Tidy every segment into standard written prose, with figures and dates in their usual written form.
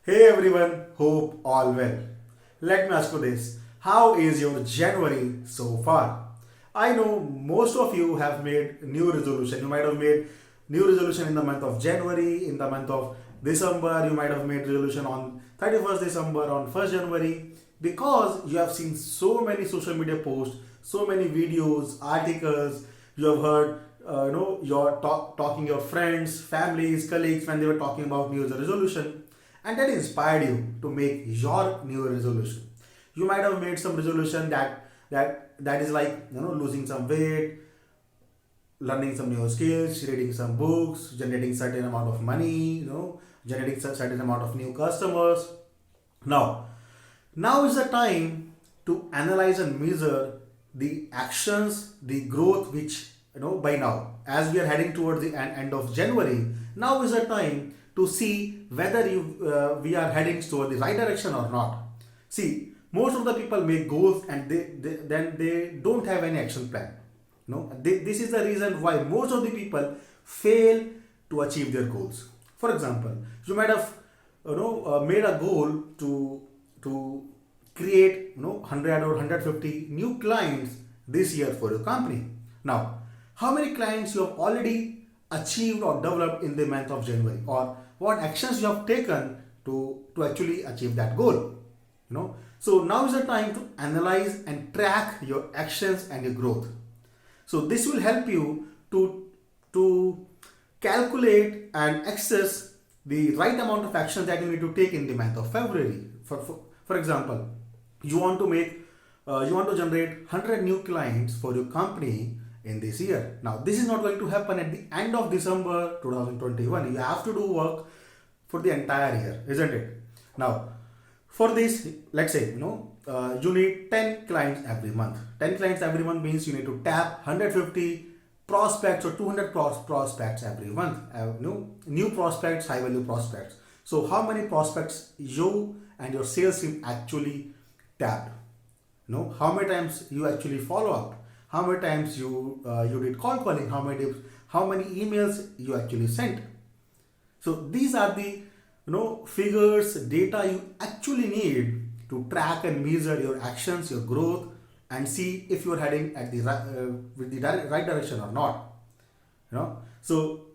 Hey everyone, hope all well. Let me ask you this. How is your January so far? I know most of you have made new resolution. You might have made new resolution in the month of January, in the month of December, you might have made resolution on 31st December, on 1st January, because you have seen so many social media posts, so many videos, articles, you have heard your talking your friends, families, colleagues when they were talking about new year's resolution, and that inspired you to make your new Year resolution. You might have made some resolution that is like losing some weight, learning some new skills, reading some books, generating certain amount of money, generating certain amount of new customers. Now, now is the time to analyze and measure the actions, the growth which by now, as we are heading towards the end of January, now is the time to see whether we are heading toward the right direction or not. See, most of the people make goals and then they don't have any action plan. This is the reason why most of the people fail to achieve their goals. For example, you might have made a goal to create 100 or 150 new clients this year for your company. Now, how many clients you have already achieved or developed in the month of January, or what actions you have taken to actually achieve that goal? So now is the time to analyze and track your actions and your growth. So this will help you to calculate and access the right amount of action that you need to take in the month of February. For example, you want to make you want to generate 100 new clients for your company in this year. Now this is not going to happen at the end of December 2021. You have to do work for the entire year, isn't it? Now for this, let's say you need 10 clients every month. 10 clients every month means you need to tap 150 prospects or 200 prospects every month. New prospects, high value prospects. So how many prospects you and your sales team actually tapped? How many times you actually follow up? How many times you did call calling? How many emails you actually sent? So these are the figures, data you actually need to track and measure your actions, your growth, and see if you are heading at the with the right direction or not. So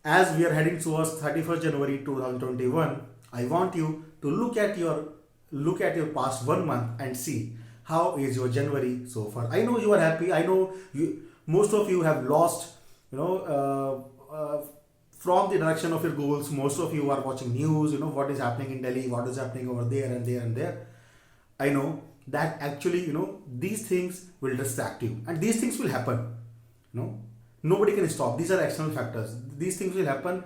as we are heading towards 31st January 2021, I want you to look at your past 1 month and see how is your January so far. I know you are happy. I know most of you have lost from the direction of your goals. Most of you are watching news, what is happening in Delhi, what is happening over there and there and there. I know that actually these things will distract you, and these things will happen. Nobody can stop. These are external factors. These things will happen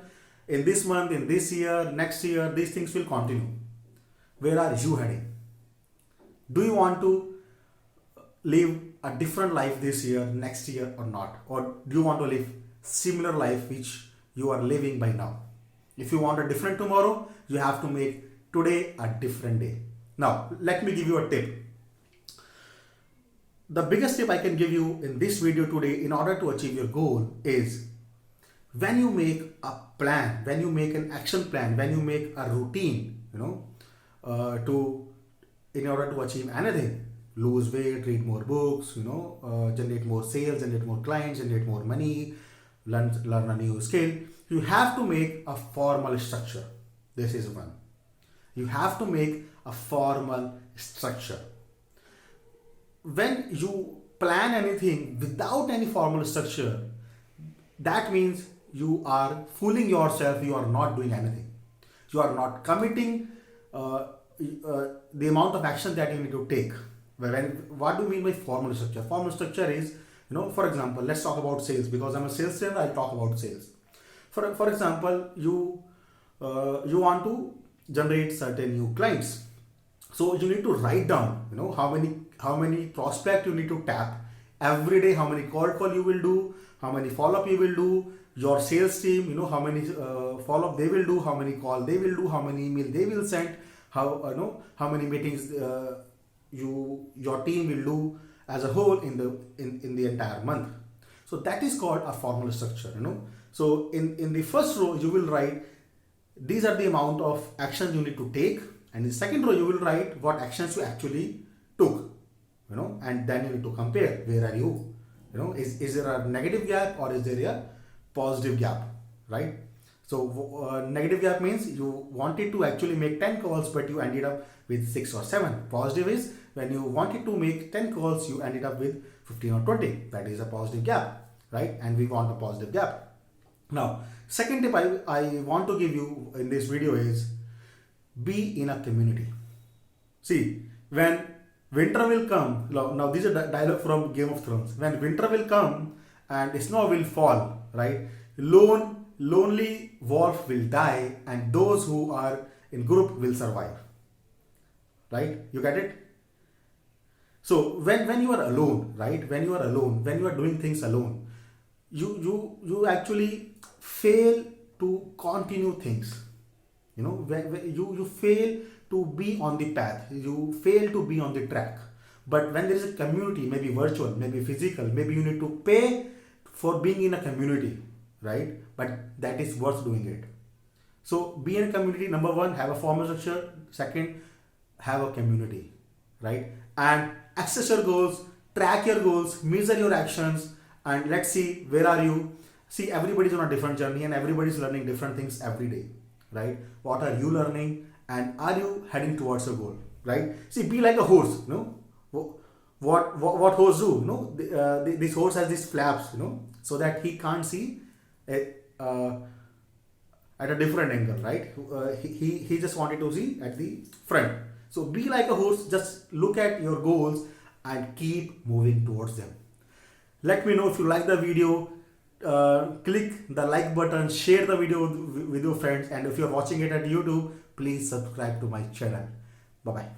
in this month, in this year, next year. These things will continue. Where are you heading? Do you want to live a different life this year, next year, or not? Or do you want to live similar life which you are living by now? If you want a different tomorrow, you have to make today a different day. Now, let me give you a tip. The biggest tip I can give you in this video today in order to achieve your goal is, when you make a plan, when you make an action plan, when you make a routine, to in order to achieve anything, lose weight, read more books, generate more sales, generate more clients, generate more money, learn a new skill, you have to make a formal structure. This is one. You have to make a formal structure. When you plan anything without any formal structure, that means you are fooling yourself. You are not doing anything. You are not committing the amount of action that you need to take. What do you mean by formal structure? Formal structure is, for example, let's talk about sales, because I'm a sales trainer. I'll talk about sales. For example, you want to generate certain new clients, so you need to write down how many prospect you need to tap every day, how many call you will do, how many follow up you will do, your sales team, how many follow up they will do, how many call they will do, how many email they will send, how many meetings your team will do as a whole in the entire month. So that is called a formal structure. So in the first row you will write these are the amount of actions you need to take, and in the second row you will write what actions you actually took, and then you need to compare where are you, is there a negative gap or is there a positive gap, right? So negative gap means you wanted to actually make 10 calls but you ended up with 6 or 7. Positive is when you wanted to make 10 calls you ended up with 15 or 20. That is a positive gap, right? And we want a positive gap. Now, second tip I want to give you in this video is be in a community. See, when winter will come, now this is a dialogue from Game of Thrones. When winter will come and snow will fall, right? Lonely wolf will die and those who are in group will survive. Right? You get it? So when you are alone, right? When you are alone, when you are doing things alone, you actually fail to continue things. When you fail to be on the path, you fail to be on the track. But when there is a community, maybe virtual, maybe physical, maybe you need to pay for being in a community, right? But that is worth doing it. So be in a community. Number one, have a formal structure. Second, have a community, right? And access your goals, track your goals, measure your actions, and let's see where are you. See, everybody's on a different journey and everybody's learning different things every day, right? What are you learning and are you heading towards your goal, right? See, be like a horse, what horse do? This horse has these flaps, so that he can't see at a different angle, right? He just wanted to see at the front. So be like a horse, just look at your goals and keep moving towards them. Let me know if you like the video. Click the like button, share the video with your friends, and if you're watching it at YouTube, please subscribe to my channel. Bye bye.